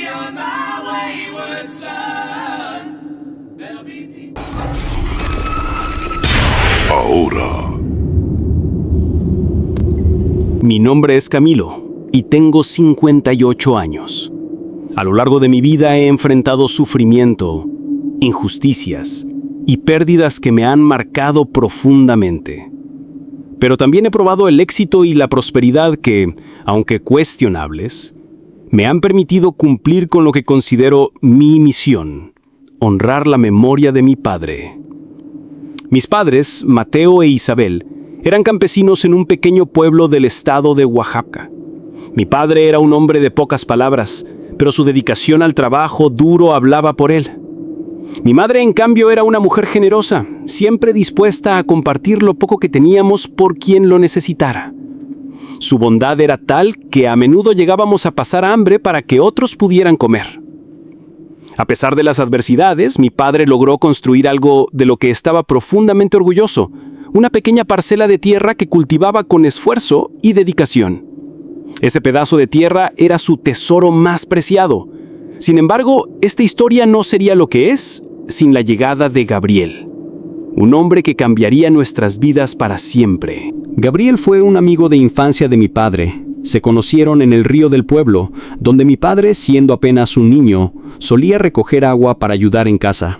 on my wayward son. There'll be peace. Ahora. Mi nombre es Camilo y tengo 58 años. A lo largo de mi vida he enfrentado sufrimiento, injusticias y pérdidas que me han marcado profundamente. Pero también he probado el éxito y la prosperidad que, aunque cuestionables, me han permitido cumplir con lo que considero mi misión: honrar la memoria de mi padre. Mis padres, Mateo e Isabel, eran campesinos en un pequeño pueblo del estado de Oaxaca. Mi padre era un hombre de pocas palabras, pero su dedicación al trabajo duro hablaba por él. Mi madre, en cambio, era una mujer generosa, siempre dispuesta a compartir lo poco que teníamos por quien lo necesitara. Su bondad era tal que a menudo llegábamos a pasar hambre para que otros pudieran comer. A pesar de las adversidades, mi padre logró construir algo de lo que estaba profundamente orgulloso: una pequeña parcela de tierra que cultivaba con esfuerzo y dedicación. Ese pedazo de tierra era su tesoro más preciado. Sin embargo, esta historia no sería lo que es sin la llegada de Gabriel, un hombre que cambiaría nuestras vidas para siempre. Gabriel fue un amigo de infancia de mi padre. Se conocieron en el río del pueblo, donde mi padre, siendo apenas un niño, solía recoger agua para ayudar en casa.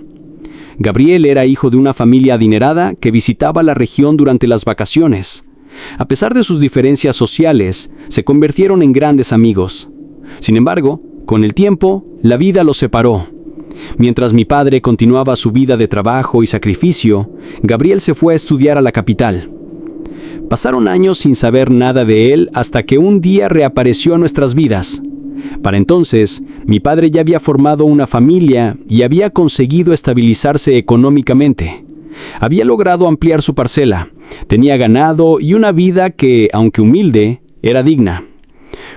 Gabriel era hijo de una familia adinerada que visitaba la región durante las vacaciones. A pesar de sus diferencias sociales, se convirtieron en grandes amigos. Sin embargo, con el tiempo, la vida los separó. Mientras mi padre continuaba su vida de trabajo y sacrificio, Gabriel se fue a estudiar a la capital. Pasaron años sin saber nada de él hasta que un día reapareció en nuestras vidas. Para entonces, mi padre ya había formado una familia y había conseguido estabilizarse económicamente. Había logrado ampliar su parcela, tenía ganado y una vida que, aunque humilde, era digna.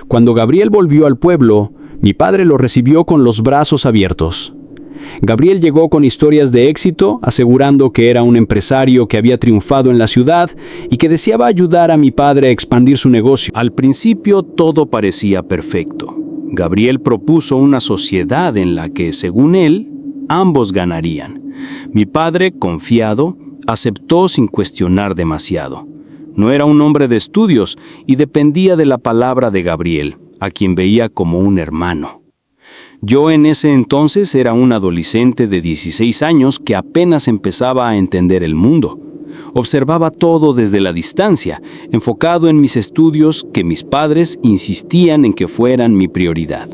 Cuando Gabriel volvió al pueblo, mi padre lo recibió con los brazos abiertos. Gabriel llegó con historias de éxito, asegurando que era un empresario que había triunfado en la ciudad y que deseaba ayudar a mi padre a expandir su negocio. Al principio todo parecía perfecto. Gabriel propuso una sociedad en la que, según él, ambos ganarían. Mi padre, confiado, aceptó sin cuestionar demasiado. No era un hombre de estudios y dependía de la palabra de Gabriel, a quien veía como un hermano. Yo en ese entonces era un adolescente de 16 años que apenas empezaba a entender el mundo. Observaba todo desde la distancia, enfocado en mis estudios que mis padres insistían en que fueran mi prioridad.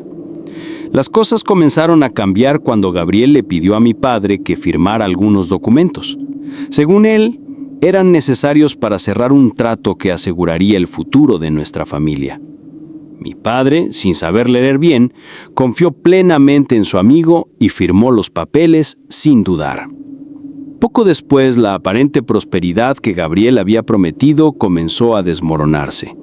Las cosas comenzaron a cambiar cuando Gabriel le pidió a mi padre que firmara algunos documentos. Según él, eran necesarios para cerrar un trato que aseguraría el futuro de nuestra familia. Mi padre, sin saber leer bien, confió plenamente en su amigo y firmó los papeles sin dudar. Poco después, la aparente prosperidad que Gabriel había prometido comenzó a desmoronarse.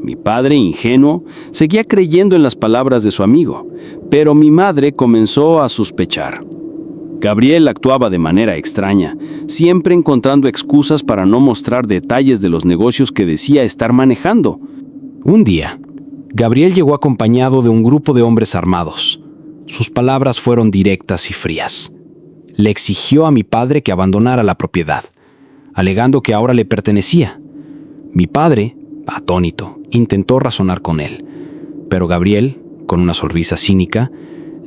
Mi padre, ingenuo, seguía creyendo en las palabras de su amigo, pero mi madre comenzó a sospechar. Gabriel actuaba de manera extraña, siempre encontrando excusas para no mostrar detalles de los negocios que decía estar manejando. Un día, Gabriel llegó acompañado de un grupo de hombres armados. Sus palabras fueron directas y frías. Le exigió a mi padre que abandonara la propiedad, alegando que ahora le pertenecía. Mi padre, atónito, intentó razonar con él, pero Gabriel, con una sonrisa cínica,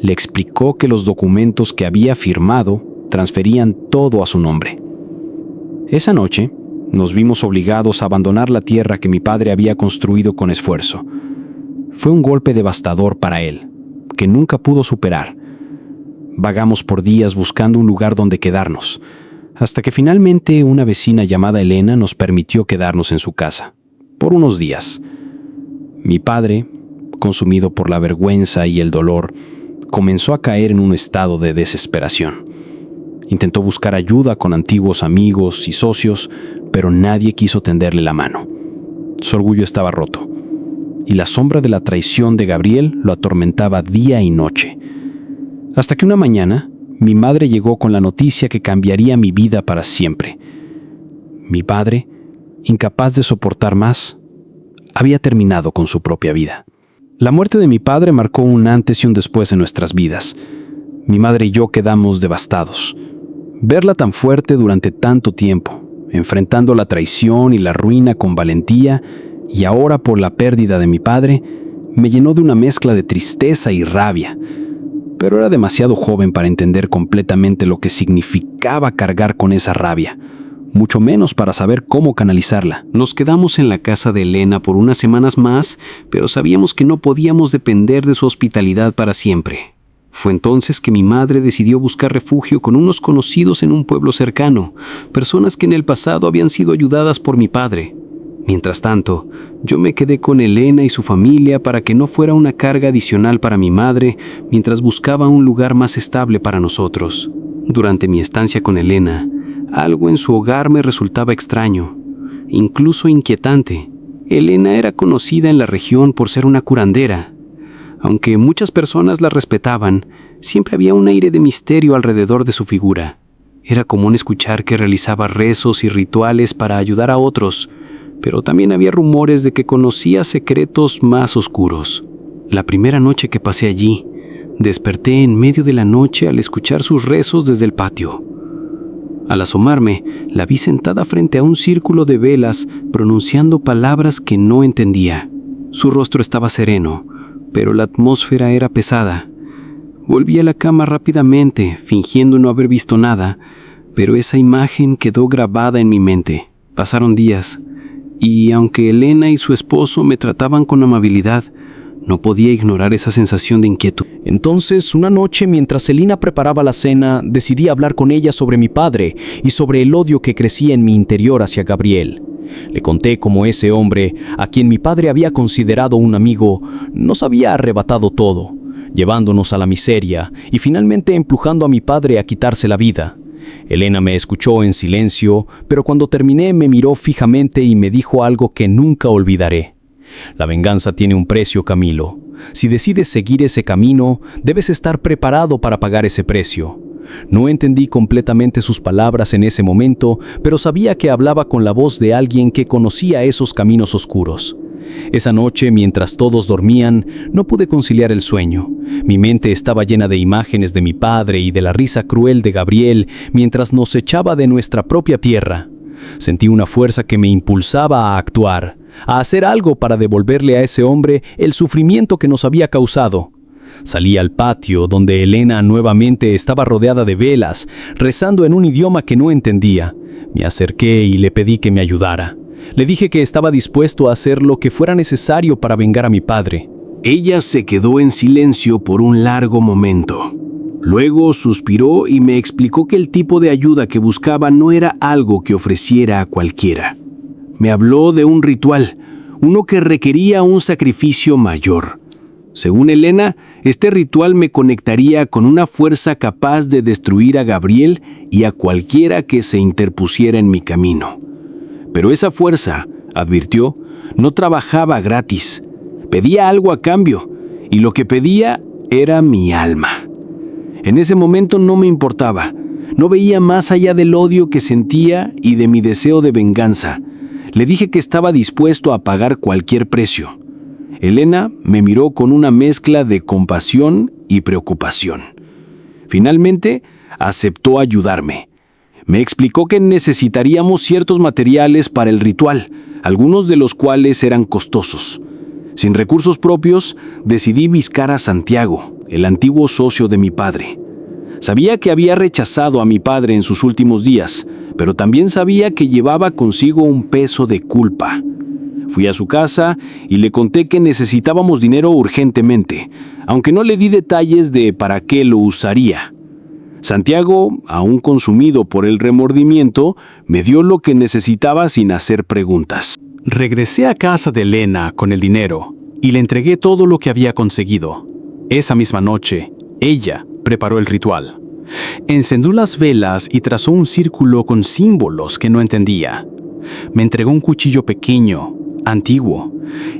le explicó que los documentos que había firmado transferían todo a su nombre. Esa noche, nos vimos obligados a abandonar la tierra que mi padre había construido con esfuerzo. Fue un golpe devastador para él, que nunca pudo superar. Vagamos por días buscando un lugar donde quedarnos, hasta que finalmente una vecina llamada Elena nos permitió quedarnos en su casa, por unos días. Mi padre, consumido por la vergüenza y el dolor, comenzó a caer en un estado de desesperación. Intentó buscar ayuda con antiguos amigos y socios, pero nadie quiso tenderle la mano. Su orgullo estaba roto, y la sombra de la traición de Gabriel lo atormentaba día y noche. Hasta que una mañana, mi madre llegó con la noticia que cambiaría mi vida para siempre. Mi padre, incapaz de soportar más, había terminado con su propia vida. La muerte de mi padre marcó un antes y un después en nuestras vidas. Mi madre y yo quedamos devastados. Verla tan fuerte durante tanto tiempo, enfrentando la traición y la ruina con valentía, y ahora por la pérdida de mi padre, me llenó de una mezcla de tristeza y rabia. Pero era demasiado joven para entender completamente lo que significaba cargar con esa rabia, mucho menos para saber cómo canalizarla. Nos quedamos en la casa de Elena por unas semanas más, pero sabíamos que no podíamos depender de su hospitalidad para siempre. Fue entonces que mi madre decidió buscar refugio con unos conocidos en un pueblo cercano, personas que en el pasado habían sido ayudadas por mi padre. Mientras tanto, yo me quedé con Elena y su familia para que no fuera una carga adicional para mi madre mientras buscaba un lugar más estable para nosotros. Durante mi estancia con Elena, algo en su hogar me resultaba extraño, incluso inquietante. Elena era conocida en la región por ser una curandera. Aunque muchas personas la respetaban, siempre había un aire de misterio alrededor de su figura. Era común escuchar que realizaba rezos y rituales para ayudar a otros, pero también había rumores de que conocía secretos más oscuros. La primera noche que pasé allí, desperté en medio de la noche al escuchar sus rezos desde el patio. Al asomarme, la vi sentada frente a un círculo de velas, pronunciando palabras que no entendía. Su rostro estaba sereno, pero la atmósfera era pesada. Volví a la cama rápidamente, fingiendo no haber visto nada, pero esa imagen quedó grabada en mi mente. Pasaron días, y aunque Elena y su esposo me trataban con amabilidad, no podía ignorar esa sensación de inquietud. Entonces, una noche, mientras Elena preparaba la cena, decidí hablar con ella sobre mi padre y sobre el odio que crecía en mi interior hacia Gabriel. Le conté cómo ese hombre, a quien mi padre había considerado un amigo, nos había arrebatado todo, llevándonos a la miseria y finalmente empujando a mi padre a quitarse la vida. Elena me escuchó en silencio, pero cuando terminé me miró fijamente y me dijo algo que nunca olvidaré. La venganza tiene un precio, Camilo. Si decides seguir ese camino, debes estar preparado para pagar ese precio. No entendí completamente sus palabras en ese momento, pero sabía que hablaba con la voz de alguien que conocía esos caminos oscuros. Esa noche, mientras todos dormían, no pude conciliar el sueño. Mi mente estaba llena de imágenes de mi padre y de la risa cruel de Gabriel mientras nos echaba de nuestra propia tierra. Sentí una fuerza que me impulsaba a actuar, a hacer algo para devolverle a ese hombre el sufrimiento que nos había causado. Salí al patio, donde Elena nuevamente estaba rodeada de velas, rezando en un idioma que no entendía. Me acerqué y le pedí que me ayudara. Le dije que estaba dispuesto a hacer lo que fuera necesario para vengar a mi padre. Ella se quedó en silencio por un largo momento. Luego suspiró y me explicó que el tipo de ayuda que buscaba no era algo que ofreciera a cualquiera. Me habló de un ritual, uno que requería un sacrificio mayor. Según Elena, este ritual me conectaría con una fuerza capaz de destruir a Gabriel y a cualquiera que se interpusiera en mi camino. Pero esa fuerza, advirtió, no trabajaba gratis. Pedía algo a cambio, y lo que pedía era mi alma. En ese momento no me importaba. No veía más allá del odio que sentía y de mi deseo de venganza. Le dije que estaba dispuesto a pagar cualquier precio. Elena me miró con una mezcla de compasión y preocupación. Finalmente, aceptó ayudarme. Me explicó que necesitaríamos ciertos materiales para el ritual, algunos de los cuales eran costosos. Sin recursos propios, decidí buscar a Santiago, el antiguo socio de mi padre. Sabía que había rechazado a mi padre en sus últimos días, pero también sabía que llevaba consigo un peso de culpa. Fui a su casa y le conté que necesitábamos dinero urgentemente, aunque no le di detalles de para qué lo usaría. Santiago, aún consumido por el remordimiento, me dio lo que necesitaba sin hacer preguntas. Regresé a casa de Elena con el dinero y le entregué todo lo que había conseguido. Esa misma noche, ella preparó el ritual. Encendió las velas y trazó un círculo con símbolos que no entendía. Me entregó un cuchillo pequeño, antiguo,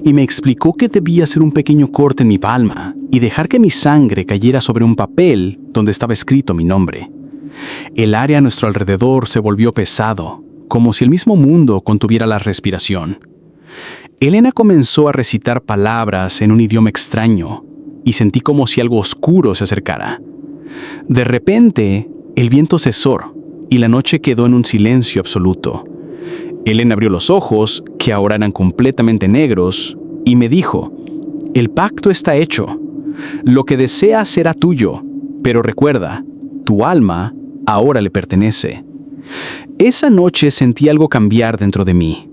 y me explicó que debía hacer un pequeño corte en mi palma y dejar que mi sangre cayera sobre un papel donde estaba escrito mi nombre. El área a nuestro alrededor se volvió pesado, como si el mismo mundo contuviera la respiración. Elena comenzó a recitar palabras en un idioma extraño y sentí como si algo oscuro se acercara. De repente, el viento cesó y la noche quedó en un silencio absoluto. Elena abrió los ojos, que ahora eran completamente negros, y me dijo: «El pacto está hecho. Lo que deseas será tuyo, pero recuerda, tu alma ahora le pertenece». Esa noche sentí algo cambiar dentro de mí.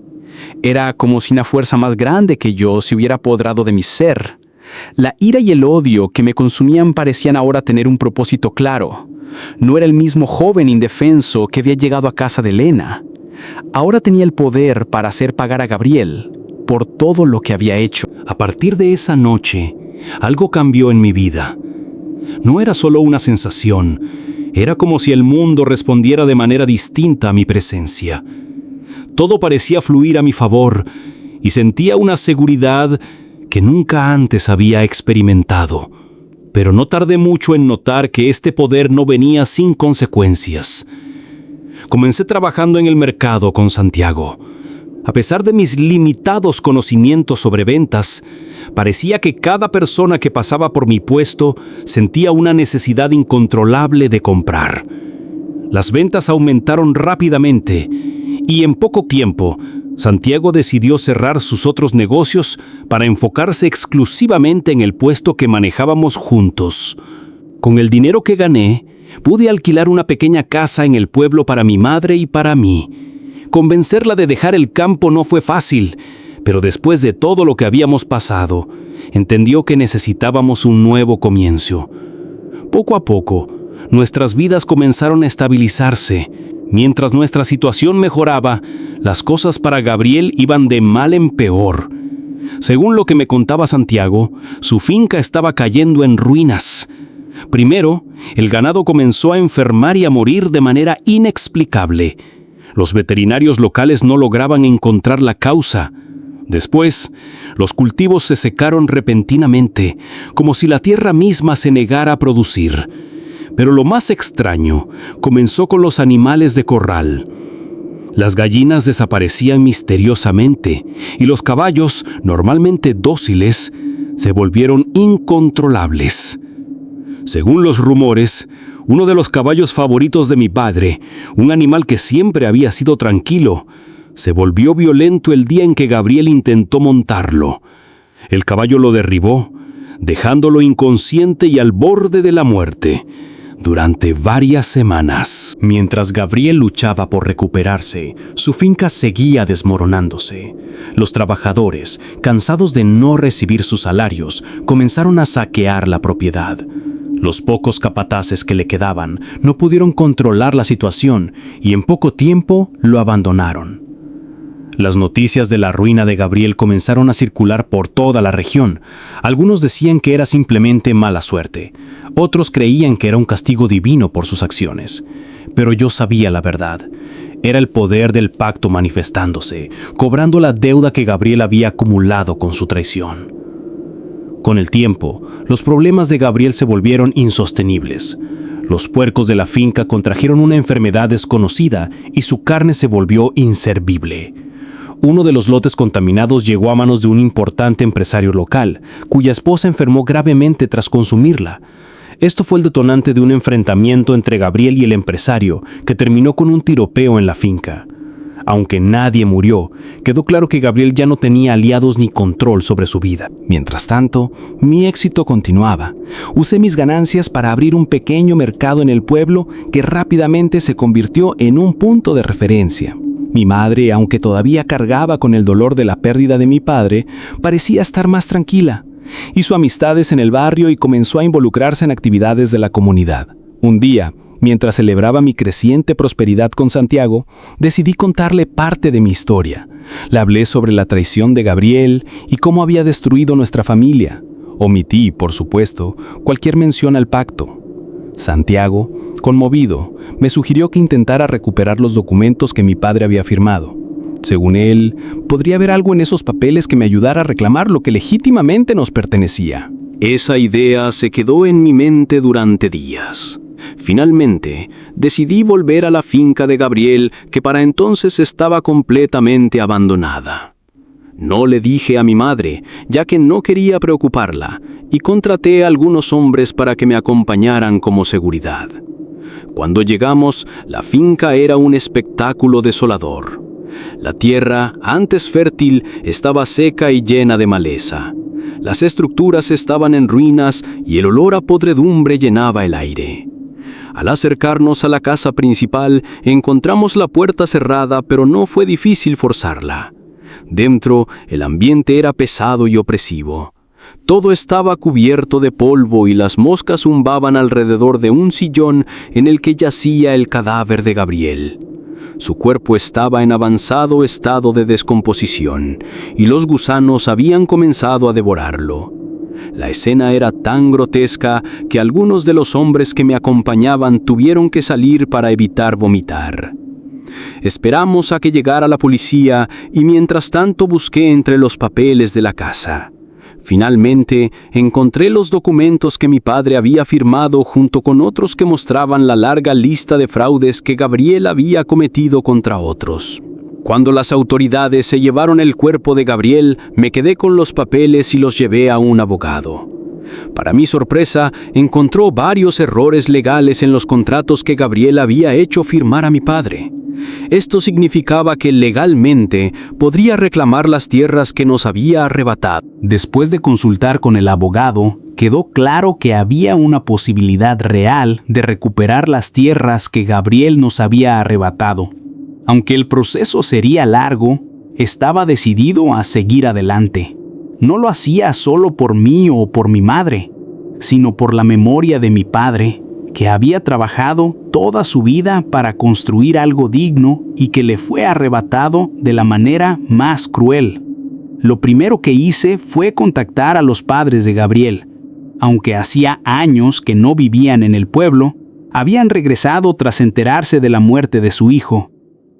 Era como si una fuerza más grande que yo se hubiera apoderado de mi ser. La ira y el odio que me consumían parecían ahora tener un propósito claro. No era el mismo joven indefenso que había llegado a casa de Elena. Ahora tenía el poder para hacer pagar a Gabriel por todo lo que había hecho. A partir de esa noche, algo cambió en mi vida. No era solo una sensación, era como si el mundo respondiera de manera distinta a mi presencia. Todo parecía fluir a mi favor y sentía una seguridad que nunca antes había experimentado. Pero no tardé mucho en notar que este poder no venía sin consecuencias. Comencé trabajando en el mercado con Santiago. A pesar de mis limitados conocimientos sobre ventas, parecía que cada persona que pasaba por mi puesto sentía una necesidad incontrolable de comprar. Las ventas aumentaron rápidamente y en poco tiempo, Santiago decidió cerrar sus otros negocios para enfocarse exclusivamente en el puesto que manejábamos juntos. Con el dinero que gané, pude alquilar una pequeña casa en el pueblo para mi madre y para mí. Convencerla de dejar el campo no fue fácil, pero después de todo lo que habíamos pasado, entendió que necesitábamos un nuevo comienzo. Poco a poco, nuestras vidas comenzaron a estabilizarse. Mientras nuestra situación mejoraba, las cosas para Gabriel iban de mal en peor. Según lo que me contaba Santiago, su finca estaba cayendo en ruinas. Primero, el ganado comenzó a enfermar y a morir de manera inexplicable. Los veterinarios locales no lograban encontrar la causa. Después, los cultivos se secaron repentinamente, como si la tierra misma se negara a producir. Pero lo más extraño comenzó con los animales de corral. Las gallinas desaparecían misteriosamente y los caballos, normalmente dóciles, se volvieron incontrolables. Según los rumores, uno de los caballos favoritos de mi padre, un animal que siempre había sido tranquilo, se volvió violento el día en que Gabriel intentó montarlo. El caballo lo derribó, dejándolo inconsciente y al borde de la muerte durante varias semanas. Mientras Gabriel luchaba por recuperarse, su finca seguía desmoronándose. Los trabajadores, cansados de no recibir sus salarios, comenzaron a saquear la propiedad. Los pocos capataces que le quedaban no pudieron controlar la situación y en poco tiempo lo abandonaron. Las noticias de la ruina de Gabriel comenzaron a circular por toda la región. Algunos decían que era simplemente mala suerte. Otros creían que era un castigo divino por sus acciones. Pero yo sabía la verdad. Era el poder del pacto manifestándose, cobrando la deuda que Gabriel había acumulado con su traición. Con el tiempo, los problemas de Gabriel se volvieron insostenibles. Los puercos de la finca contrajeron una enfermedad desconocida y su carne se volvió inservible. Uno de los lotes contaminados llegó a manos de un importante empresario local, cuya esposa enfermó gravemente tras consumirla. Esto fue el detonante de un enfrentamiento entre Gabriel y el empresario, que terminó con un tiropeo en la finca. Aunque nadie murió, quedó claro que Gabriel ya no tenía aliados ni control sobre su vida. Mientras tanto, mi éxito continuaba. Usé mis ganancias para abrir un pequeño mercado en el pueblo que rápidamente se convirtió en un punto de referencia. Mi madre, aunque todavía cargaba con el dolor de la pérdida de mi padre, parecía estar más tranquila. Hizo amistades en el barrio y comenzó a involucrarse en actividades de la comunidad. Un día, mientras celebraba mi creciente prosperidad con Santiago, decidí contarle parte de mi historia. Le hablé sobre la traición de Gabriel y cómo había destruido nuestra familia. Omití, por supuesto, cualquier mención al pacto. Santiago, conmovido, me sugirió que intentara recuperar los documentos que mi padre había firmado. Según él, podría haber algo en esos papeles que me ayudara a reclamar lo que legítimamente nos pertenecía. Esa idea se quedó en mi mente durante días. Finalmente, decidí volver a la finca de Gabriel, que para entonces estaba completamente abandonada. No le dije a mi madre, ya que no quería preocuparla, y contraté a algunos hombres para que me acompañaran como seguridad. Cuando llegamos, la finca era un espectáculo desolador. La tierra, antes fértil, estaba seca y llena de maleza. Las estructuras estaban en ruinas y el olor a podredumbre llenaba el aire. Al acercarnos a la casa principal, encontramos la puerta cerrada, pero no fue difícil forzarla. Dentro, el ambiente era pesado y opresivo. Todo estaba cubierto de polvo y las moscas zumbaban alrededor de un sillón en el que yacía el cadáver de Gabriel. Su cuerpo estaba en avanzado estado de descomposición y los gusanos habían comenzado a devorarlo. La escena era tan grotesca que algunos de los hombres que me acompañaban tuvieron que salir para evitar vomitar. Esperamos a que llegara la policía y mientras tanto busqué entre los papeles de la casa. Finalmente, encontré los documentos que mi padre había firmado junto con otros que mostraban la larga lista de fraudes que Gabriel había cometido contra otros. Cuando las autoridades se llevaron el cuerpo de Gabriel, me quedé con los papeles y los llevé a un abogado. Para mi sorpresa, encontró varios errores legales en los contratos que Gabriel había hecho firmar a mi padre. Esto significaba que legalmente podría reclamar las tierras que nos había arrebatado. Después de consultar con el abogado, quedó claro que había una posibilidad real de recuperar las tierras que Gabriel nos había arrebatado. Aunque el proceso sería largo, estaba decidido a seguir adelante. No lo hacía solo por mí o por mi madre, sino por la memoria de mi padre, que había trabajado toda su vida para construir algo digno y que le fue arrebatado de la manera más cruel. Lo primero que hice fue contactar a los padres de Gabriel. Aunque hacía años que no vivían en el pueblo, habían regresado tras enterarse de la muerte de su hijo.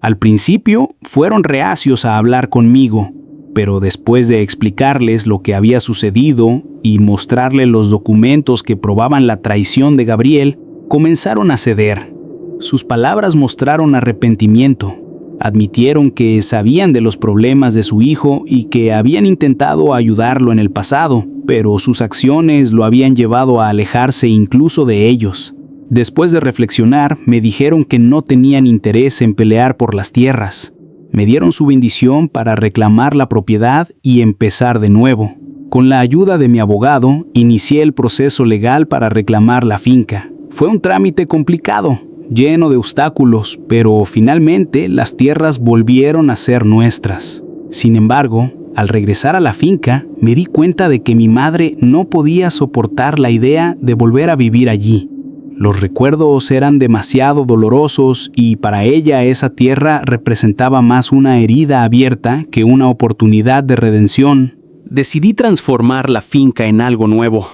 Al principio fueron reacios a hablar conmigo, pero después de explicarles lo que había sucedido y mostrarles los documentos que probaban la traición de Gabriel, comenzaron a ceder. Sus palabras mostraron arrepentimiento. Admitieron que sabían de los problemas de su hijo y que habían intentado ayudarlo en el pasado, pero sus acciones lo habían llevado a alejarse incluso de ellos. Después de reflexionar, me dijeron que no tenían interés en pelear por las tierras. Me dieron su bendición para reclamar la propiedad y empezar de nuevo. Con la ayuda de mi abogado, inicié el proceso legal para reclamar la finca. Fue un trámite complicado, lleno de obstáculos, pero finalmente las tierras volvieron a ser nuestras. Sin embargo, al regresar a la finca, me di cuenta de que mi madre no podía soportar la idea de volver a vivir allí. Los recuerdos eran demasiado dolorosos y para ella esa tierra representaba más una herida abierta que una oportunidad de redención. Decidí transformar la finca en algo nuevo.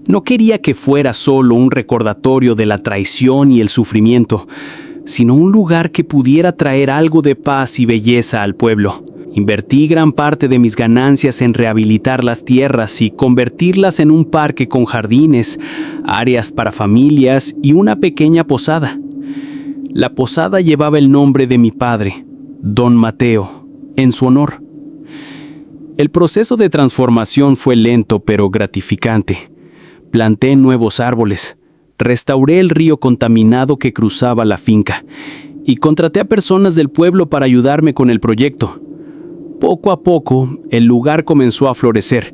No quería que fuera solo un recordatorio de la traición y el sufrimiento, sino un lugar que pudiera traer algo de paz y belleza al pueblo. Invertí gran parte de mis ganancias en rehabilitar las tierras y convertirlas en un parque con jardines, áreas para familias y una pequeña posada. La posada llevaba el nombre de mi padre, Don Mateo, en su honor. El proceso de transformación fue lento pero gratificante. Planté nuevos árboles, restauré el río contaminado que cruzaba la finca y contraté a personas del pueblo para ayudarme con el proyecto. Poco a poco, el lugar comenzó a florecer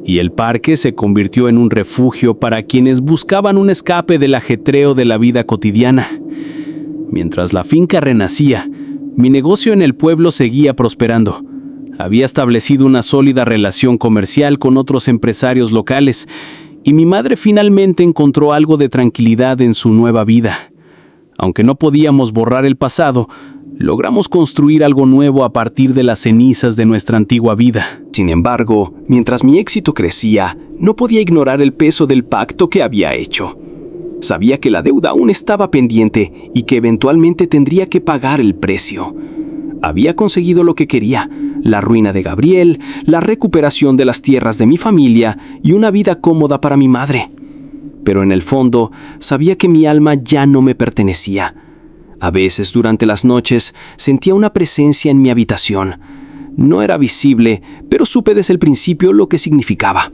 y el parque se convirtió en un refugio para quienes buscaban un escape del ajetreo de la vida cotidiana. Mientras la finca renacía, mi negocio en el pueblo seguía prosperando. Había establecido una sólida relación comercial con otros empresarios locales y mi madre finalmente encontró algo de tranquilidad en su nueva vida. Aunque no podíamos borrar el pasado, logramos construir algo nuevo a partir de las cenizas de nuestra antigua vida. Sin embargo, mientras mi éxito crecía, no podía ignorar el peso del pacto que había hecho. Sabía que la deuda aún estaba pendiente y que eventualmente tendría que pagar el precio. Había conseguido lo que quería: la ruina de Gabriel, la recuperación de las tierras de mi familia y una vida cómoda para mi madre. Pero en el fondo, sabía que mi alma ya no me pertenecía. A veces, durante las noches, sentía una presencia en mi habitación. No era visible, pero supe desde el principio lo que significaba.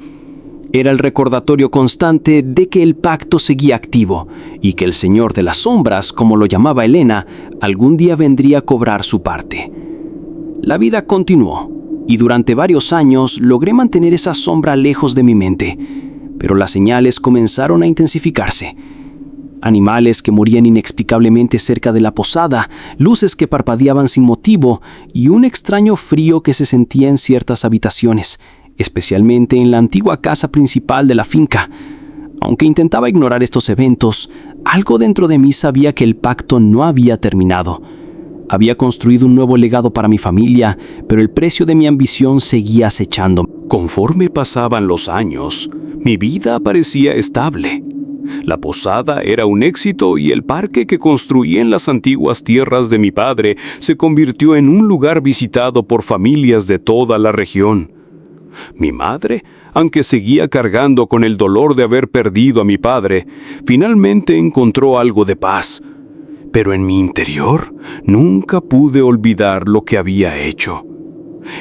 Era el recordatorio constante de que el pacto seguía activo y que el Señor de las Sombras, como lo llamaba Elena, algún día vendría a cobrar su parte. La vida continuó y durante varios años logré mantener esa sombra lejos de mi mente, pero las señales comenzaron a intensificarse. Animales que morían inexplicablemente cerca de la posada, luces que parpadeaban sin motivo y un extraño frío que se sentía en ciertas habitaciones, especialmente en la antigua casa principal de la finca. Aunque intentaba ignorar estos eventos, algo dentro de mí sabía que el pacto no había terminado. Había construido un nuevo legado para mi familia, pero el precio de mi ambición seguía acechándome. Conforme pasaban los años, mi vida parecía estable. La posada era un éxito y el parque que construí en las antiguas tierras de mi padre se convirtió en un lugar visitado por familias de toda la región. Mi madre, aunque seguía cargando con el dolor de haber perdido a mi padre, finalmente encontró algo de paz. Pero en mi interior nunca pude olvidar lo que había hecho.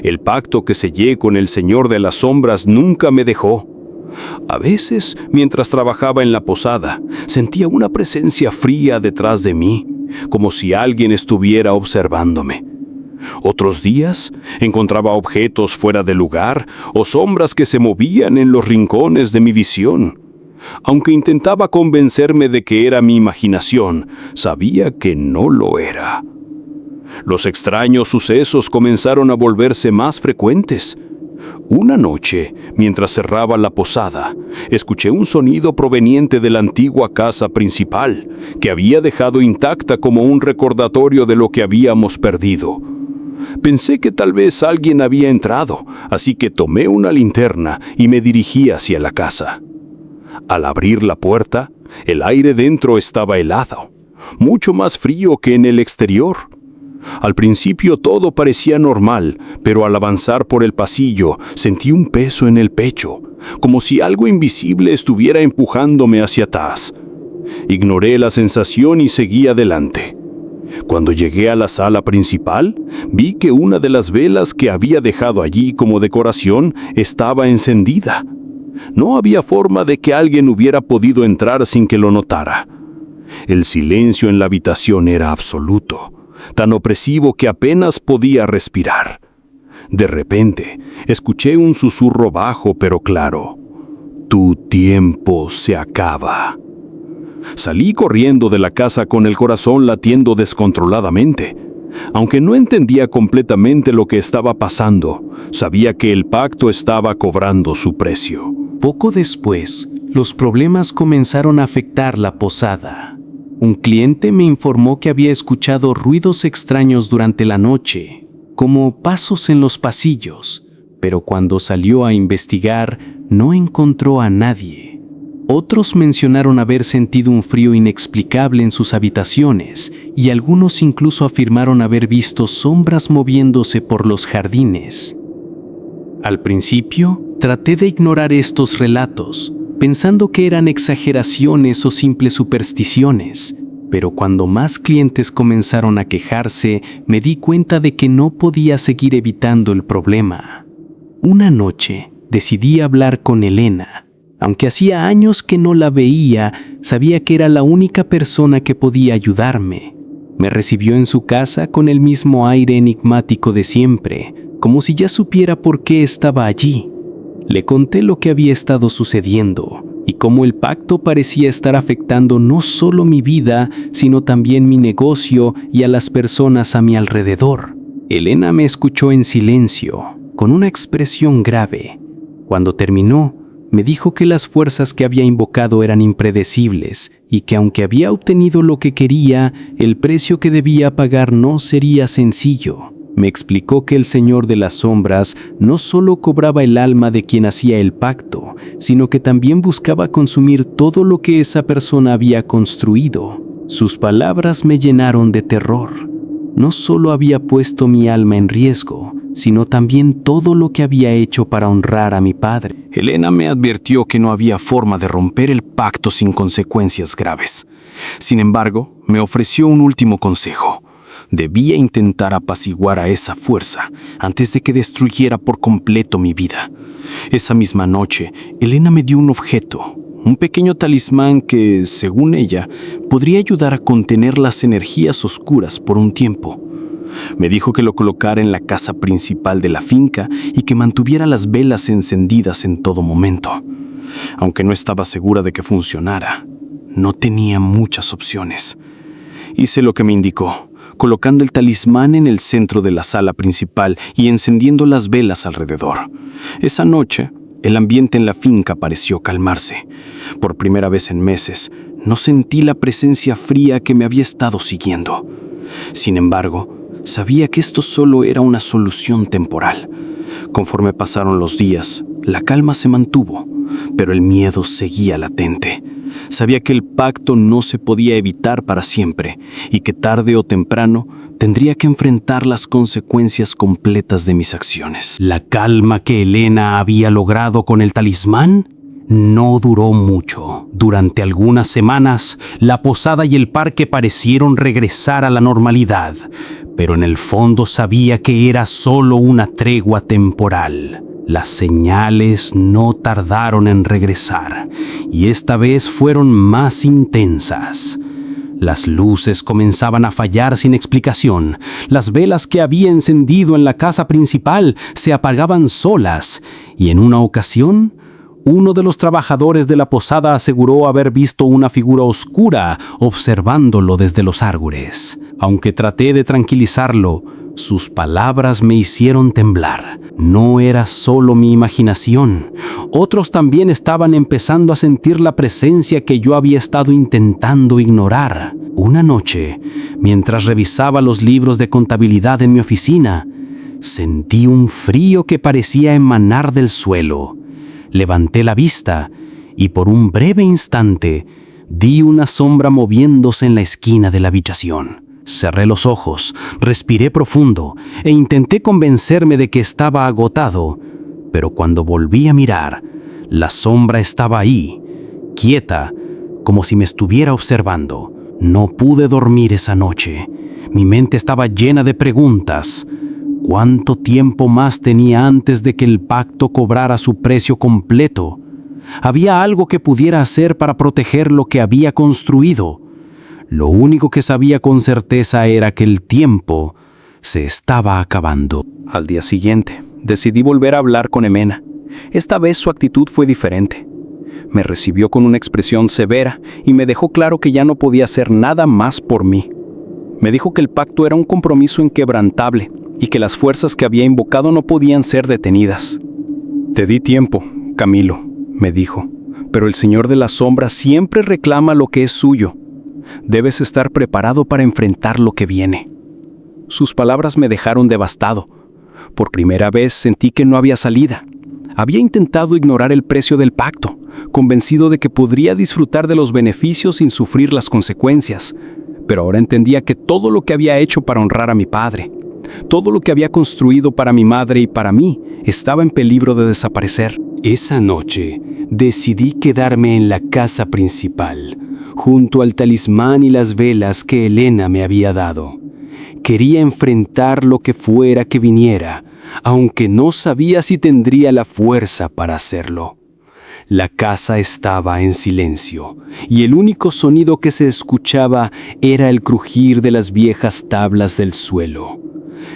El pacto que sellé con el Señor de las Sombras nunca me dejó. A veces, mientras trabajaba en la posada, sentía una presencia fría detrás de mí, como si alguien estuviera observándome. Otros días, encontraba objetos fuera de lugar o sombras que se movían en los rincones de mi visión. Aunque intentaba convencerme de que era mi imaginación, sabía que no lo era. Los extraños sucesos comenzaron a volverse más frecuentes. Una noche, mientras cerraba la posada, escuché un sonido proveniente de la antigua casa principal, que había dejado intacta como un recordatorio de lo que habíamos perdido. Pensé que tal vez alguien había entrado, así que tomé una linterna y me dirigí hacia la casa. Al abrir la puerta, el aire dentro estaba helado, mucho más frío que en el exterior. Al principio todo parecía normal, pero al avanzar por el pasillo sentí un peso en el pecho, como si algo invisible estuviera empujándome hacia atrás. Ignoré la sensación y seguí adelante. Cuando llegué a la sala principal, vi que una de las velas que había dejado allí como decoración estaba encendida. No había forma de que alguien hubiera podido entrar sin que lo notara. El silencio en la habitación era absoluto, tan opresivo que apenas podía respirar. De repente, escuché un susurro bajo pero claro. «Tu tiempo se acaba». Salí corriendo de la casa con el corazón latiendo descontroladamente. Aunque no entendía completamente lo que estaba pasando, sabía que el pacto estaba cobrando su precio. Poco después, los problemas comenzaron a afectar la posada. Un cliente me informó que había escuchado ruidos extraños durante la noche, como pasos en los pasillos, pero cuando salió a investigar no encontró a nadie. Otros mencionaron haber sentido un frío inexplicable en sus habitaciones y algunos incluso afirmaron haber visto sombras moviéndose por los jardines. Al principio, traté de ignorar estos relatos, pensando que eran exageraciones o simples supersticiones, pero cuando más clientes comenzaron a quejarse, me di cuenta de que no podía seguir evitando el problema. Una noche, decidí hablar con Elena. Aunque hacía años que no la veía, sabía que era la única persona que podía ayudarme. Me recibió en su casa con el mismo aire enigmático de siempre, como si ya supiera por qué estaba allí. Le conté lo que había estado sucediendo y cómo el pacto parecía estar afectando no solo mi vida, sino también mi negocio y a las personas a mi alrededor. Elena me escuchó en silencio, con una expresión grave. Cuando terminó, me dijo que las fuerzas que había invocado eran impredecibles y que aunque había obtenido lo que quería, el precio que debía pagar no sería sencillo. Me explicó que el Señor de las Sombras no solo cobraba el alma de quien hacía el pacto, sino que también buscaba consumir todo lo que esa persona había construido. Sus palabras me llenaron de terror. No solo había puesto mi alma en riesgo, sino también todo lo que había hecho para honrar a mi padre. Elena me advirtió que no había forma de romper el pacto sin consecuencias graves. Sin embargo, me ofreció un último consejo. Debía intentar apaciguar a esa fuerza antes de que destruyera por completo mi vida. Esa misma noche, Elena me dio un objeto, un pequeño talismán que, según ella, podría ayudar a contener las energías oscuras por un tiempo. Me dijo que lo colocara en la casa principal de la finca y que mantuviera las velas encendidas en todo momento. Aunque no estaba segura de que funcionara, no tenía muchas opciones. Hice lo que me indicó, colocando el talismán en el centro de la sala principal y encendiendo las velas alrededor. Esa noche, el ambiente en la finca pareció calmarse. Por primera vez en meses, no sentí la presencia fría que me había estado siguiendo. Sin embargo, sabía que esto solo era una solución temporal. Conforme pasaron los días, la calma se mantuvo, pero el miedo seguía latente. Sabía que el pacto no se podía evitar para siempre y que tarde o temprano tendría que enfrentar las consecuencias completas de mis acciones. La calma que Elena había logrado con el talismán no duró mucho. Durante algunas semanas, la posada y el parque parecieron regresar a la normalidad, pero en el fondo sabía que era solo una tregua temporal. Las señales no tardaron en regresar, y esta vez fueron más intensas. Las luces comenzaban a fallar sin explicación. Las velas que había encendido en la casa principal se apagaban solas, y en una ocasión, uno de los trabajadores de la posada aseguró haber visto una figura oscura observándolo desde los árboles. Aunque traté de tranquilizarlo, sus palabras me hicieron temblar. No era solo mi imaginación. Otros también estaban empezando a sentir la presencia que yo había estado intentando ignorar. Una noche, mientras revisaba los libros de contabilidad en mi oficina, sentí un frío que parecía emanar del suelo. Levanté la vista y por un breve instante vi una sombra moviéndose en la esquina de la habitación. Cerré los ojos, respiré profundo e intenté convencerme de que estaba agotado, pero cuando volví a mirar, la sombra estaba ahí, quieta, como si me estuviera observando. No pude dormir esa noche. Mi mente estaba llena de preguntas. ¿Cuánto tiempo más tenía antes de que el pacto cobrara su precio completo? ¿Había algo que pudiera hacer para proteger lo que había construido? Lo único que sabía con certeza era que el tiempo se estaba acabando. Al día siguiente, decidí volver a hablar con Elena. Esta vez su actitud fue diferente. Me recibió con una expresión severa y me dejó claro que ya no podía hacer nada más por mí. Me dijo que el pacto era un compromiso inquebrantable y que las fuerzas que había invocado no podían ser detenidas. «Te di tiempo, Camilo», me dijo, «pero el Señor de las Sombras siempre reclama lo que es suyo. Debes estar preparado para enfrentar lo que viene». Sus palabras me dejaron devastado. Por primera vez sentí que no había salida. Había intentado ignorar el precio del pacto, convencido de que podría disfrutar de los beneficios sin sufrir las consecuencias. Pero ahora entendía que todo lo que había hecho para honrar a mi padre, todo lo que había construido para mi madre y para mí, estaba en peligro de desaparecer. Esa noche decidí quedarme en la casa principal, junto al talismán y las velas que Elena me había dado. Quería enfrentar lo que fuera que viniera, aunque no sabía si tendría la fuerza para hacerlo. La casa estaba en silencio, y el único sonido que se escuchaba era el crujir de las viejas tablas del suelo.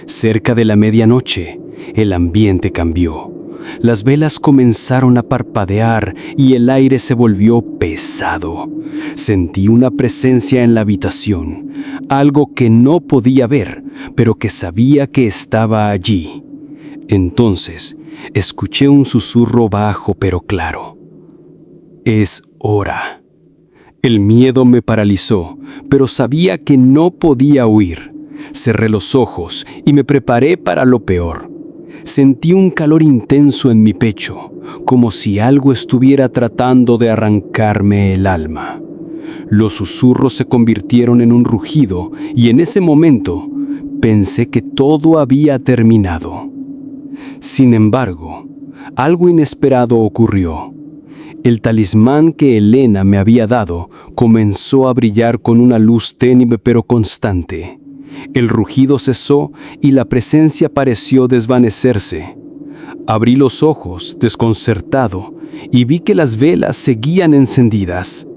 Cerca de la medianoche, el ambiente cambió. Las velas comenzaron a parpadear y el aire se volvió pesado. Sentí una presencia en la habitación, algo que no podía ver, pero que sabía que estaba allí. Entonces, escuché un susurro bajo pero claro. «Es hora». El miedo me paralizó, pero sabía que no podía huir. Cerré los ojos y me preparé para lo peor. Sentí un calor intenso en mi pecho, como si algo estuviera tratando de arrancarme el alma. Los susurros se convirtieron en un rugido y en ese momento pensé que todo había terminado. Sin embargo, algo inesperado ocurrió. El talismán que Elena me había dado comenzó a brillar con una luz tenue pero constante. El rugido cesó y la presencia pareció desvanecerse. Abrí los ojos, desconcertado, y vi que las velas seguían encendidas.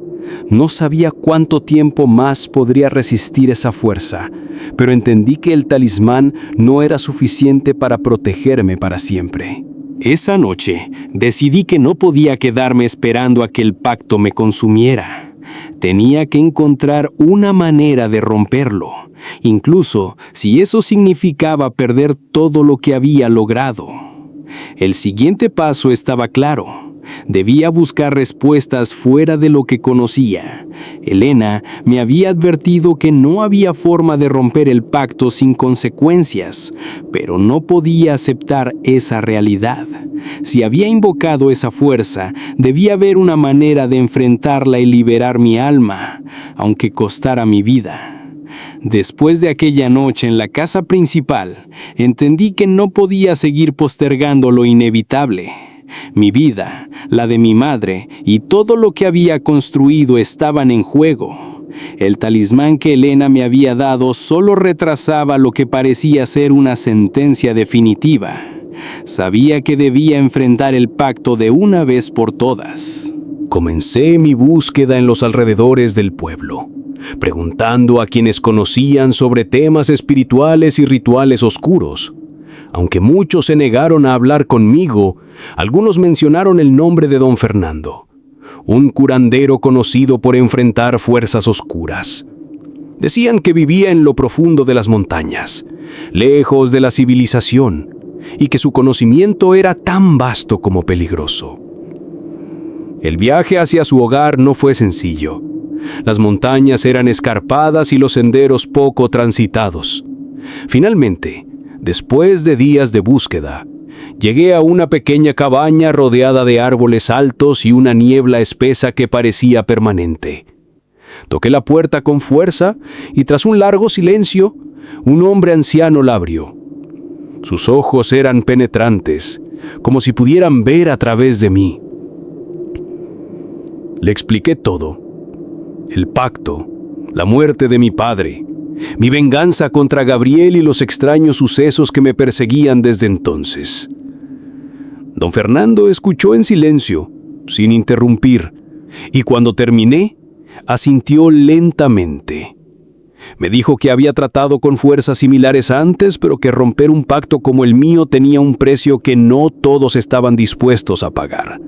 No sabía cuánto tiempo más podría resistir esa fuerza, pero entendí que el talismán no era suficiente para protegerme para siempre. Esa noche decidí que no podía quedarme esperando a que el pacto me consumiera. Tenía que encontrar una manera de romperlo, incluso si eso significaba perder todo lo que había logrado. El siguiente paso estaba claro. Debía buscar respuestas fuera de lo que conocía. Elena me había advertido que no había forma de romper el pacto sin consecuencias, pero no podía aceptar esa realidad. Si había invocado esa fuerza, debía haber una manera de enfrentarla y liberar mi alma, aunque costara mi vida. Después de aquella noche en la casa principal, entendí que no podía seguir postergando lo inevitable. Mi vida, la de mi madre y todo lo que había construido estaban en juego. El talismán que Elena me había dado solo retrasaba lo que parecía ser una sentencia definitiva. Sabía que debía enfrentar el pacto de una vez por todas. Comencé mi búsqueda en los alrededores del pueblo, preguntando a quienes conocían sobre temas espirituales y rituales oscuros. Aunque muchos se negaron a hablar conmigo, algunos mencionaron el nombre de don Fernando, un curandero conocido por enfrentar fuerzas oscuras. Decían que vivía en lo profundo de las montañas, lejos de la civilización, y que su conocimiento era tan vasto como peligroso. El viaje hacia su hogar no fue sencillo. Las montañas eran escarpadas y los senderos poco transitados. Finalmente, después de días de búsqueda, llegué a una pequeña cabaña rodeada de árboles altos y una niebla espesa que parecía permanente. Toqué la puerta con fuerza y tras un largo silencio, un hombre anciano la abrió. Sus ojos eran penetrantes, como si pudieran ver a través de mí. Le expliqué todo: el pacto, la muerte de mi padre, mi venganza contra Gabriel y los extraños sucesos que me perseguían desde entonces. Don Fernando escuchó en silencio, sin interrumpir, y cuando terminé, asintió lentamente. Me dijo que había tratado con fuerzas similares antes, pero que romper un pacto como el mío tenía un precio que no todos estaban dispuestos a pagar.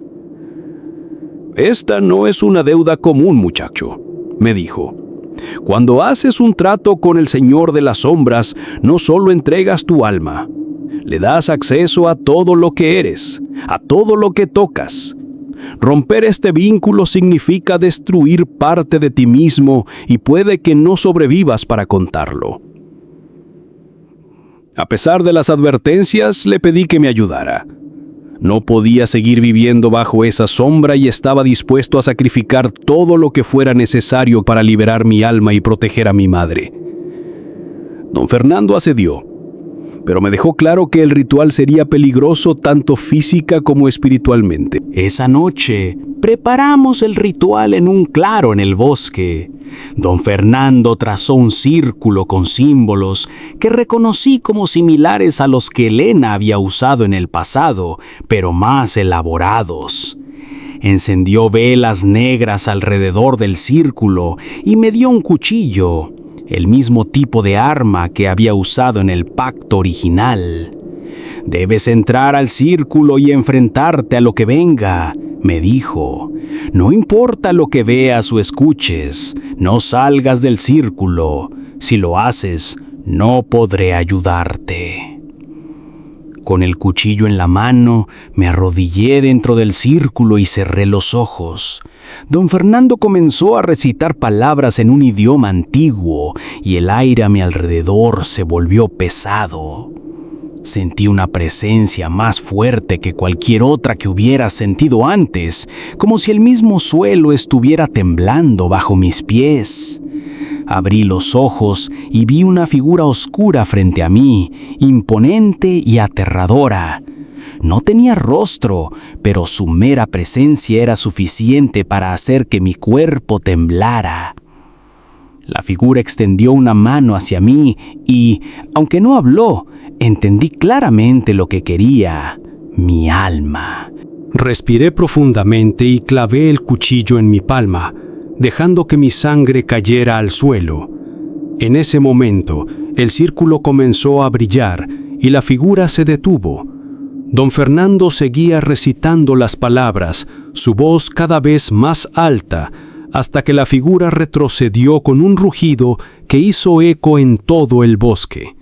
«Esta no es una deuda común, muchacho», me dijo. «Cuando haces un trato con el Señor de las Sombras, no solo entregas tu alma, le das acceso a todo lo que eres, a todo lo que tocas. Romper este vínculo significa destruir parte de ti mismo y puede que no sobrevivas para contarlo». A pesar de las advertencias, le pedí que me ayudara. No podía seguir viviendo bajo esa sombra y estaba dispuesto a sacrificar todo lo que fuera necesario para liberar mi alma y proteger a mi madre. Don Fernando accedió, pero me dejó claro que el ritual sería peligroso tanto física como espiritualmente. Esa noche preparamos el ritual en un claro en el bosque. Don Fernando trazó un círculo con símbolos que reconocí como similares a los que Elena había usado en el pasado, pero más elaborados. Encendió velas negras alrededor del círculo y me dio un cuchillo, el mismo tipo de arma que había usado en el pacto original. «Debes entrar al círculo y enfrentarte a lo que venga», me dijo. «No importa lo que veas o escuches, no salgas del círculo. Si lo haces, no podré ayudarte». Con el cuchillo en la mano, me arrodillé dentro del círculo y cerré los ojos. Don Fernando comenzó a recitar palabras en un idioma antiguo y el aire a mi alrededor se volvió pesado. Sentí una presencia más fuerte que cualquier otra que hubiera sentido antes, como si el mismo suelo estuviera temblando bajo mis pies. Abrí los ojos y vi una figura oscura frente a mí, imponente y aterradora. No tenía rostro, pero su mera presencia era suficiente para hacer que mi cuerpo temblara. La figura extendió una mano hacia mí y, aunque no habló, entendí claramente lo que quería mi alma. Respiré profundamente y clavé el cuchillo en mi palma, dejando que mi sangre cayera al suelo. En ese momento, el círculo comenzó a brillar y la figura se detuvo. Don Fernando seguía recitando las palabras, su voz cada vez más alta, hasta que la figura retrocedió con un rugido que hizo eco en todo el bosque.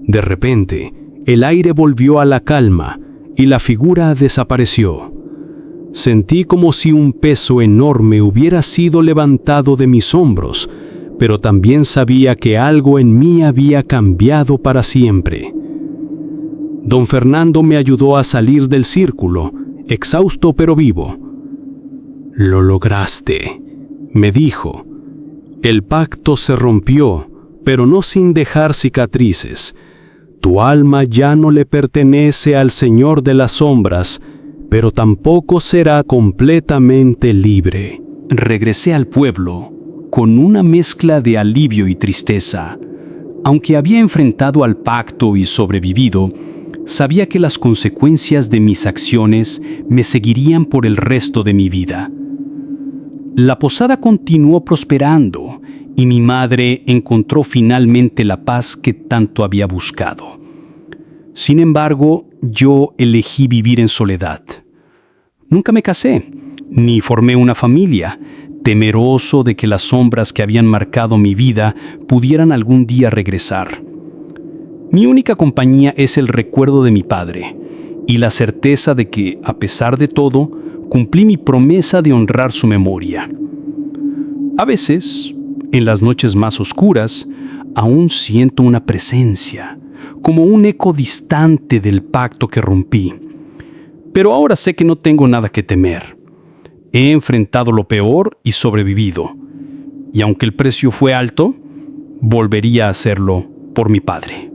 De repente, el aire volvió a la calma y la figura desapareció. Sentí como si un peso enorme hubiera sido levantado de mis hombros, pero también sabía que algo en mí había cambiado para siempre. Don Fernando me ayudó a salir del círculo, exhausto pero vivo. «Lo lograste», me dijo. «El pacto se rompió, pero no sin dejar cicatrices. Tu alma ya no le pertenece al Señor de las Sombras, pero tampoco será completamente libre». Regresé al pueblo con una mezcla de alivio y tristeza. Aunque había enfrentado al pacto y sobrevivido, sabía que las consecuencias de mis acciones me seguirían por el resto de mi vida. La posada continuó prosperando y mi madre encontró finalmente la paz que tanto había buscado. Sin embargo, yo elegí vivir en soledad. Nunca me casé, ni formé una familia, temeroso de que las sombras que habían marcado mi vida pudieran algún día regresar. Mi única compañía es el recuerdo de mi padre y la certeza de que, a pesar de todo, cumplí mi promesa de honrar su memoria. A veces, en las noches más oscuras, aún siento una presencia, como un eco distante del pacto que rompí. Pero ahora sé que no tengo nada que temer. He enfrentado lo peor y sobrevivido. Y aunque el precio fue alto, volvería a hacerlo por mi padre.